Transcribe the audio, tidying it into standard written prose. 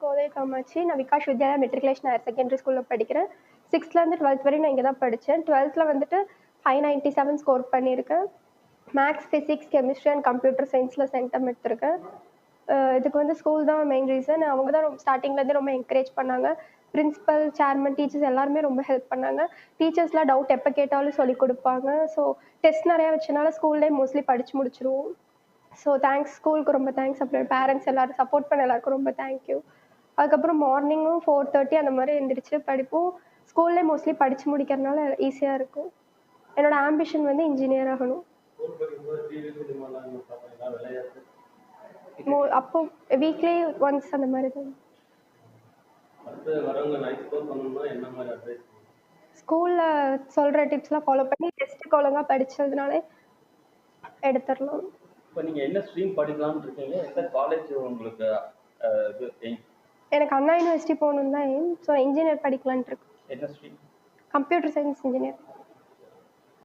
கோதை காமாட்சி. நான் Vikash Vidyalaya matriculation higher secondary ஸ்கூல்ல படிக்கிறேன். 6th 12th வரையும் நான் இங்கே தான் படித்தேன். 12th வந்துட்டு 597 ஸ்கோர் பண்ணியிருக்கேன். Maths, physics, chemistry and computer சயின்ஸில் சென்டம் எடுத்திருக்கேன். இதுக்கு வந்து ஸ்கூல் தான் மெயின் ரீசன். அவங்க தான் ஸ்டார்டிங்லேருந்து ரொம்ப என்கரேஜ் பண்ணாங்க. பிரின்சிபல், சேர்மன், டீச்சர்ஸ் எல்லாருமே ரொம்ப ஹெல்ப் பண்ணாங்க. டீச்சர்ஸ்லாம் டவுட் எப்போ கேட்டாலும் சொல்லி கொடுப்பாங்க. ஸோ டெஸ்ட் நிறையா வச்சனால ஸ்கூல்லே மோஸ்ட்லி படித்து முடிச்சிருவோம். ஸோ தேங்க்ஸ், ஸ்கூலுக்கு ரொம்ப தேங்க்ஸ். அப்புறம் பேரண்ட்ஸ் எல்லோரும் சப்போர்ட் பண்ண எல்லாருக்கும் ரொம்ப தேங்க்யூ. அதுக்கப்புறம் மார்னிங்கும் 4:30 அந்த மாதிரி எழுந்திரிச்சு படிப்போம். ஸ்கூல்லே மோஸ்ட்லி படித்து முடிக்கிறதுனால ஈஸியாக இருக்கும். என்னோட ஆம்பிஷன் வந்து இன்ஜினியர் ஆகணும். அப்போ வீக்லி ஒன்ஸ் அந்த மாதிரி தான். ஸ்கூலில் சொல்கிற டிப்ஸ்லாம் ஃபாலோ பண்ணி டெஸ்ட்டுக்கு ஒழுங்காக படித்ததுனாலே எடுத்துடலாம். இப்போ நீங்கள் என்ன ஸ்ட்ரீம் படிக்கலாம்னு இருக்கீங்க? எந்த காலேஜ் உங்களுக்கு எனக்கு அண்ணா யூனிவர்சிட்டி போகணுன்னு தான் எய்ம். ஸோ இன்ஜினியர் படிக்கலான்ட்டு இருக்கு. என்ன ஸ்ட்ரீம்? Computer science engineer.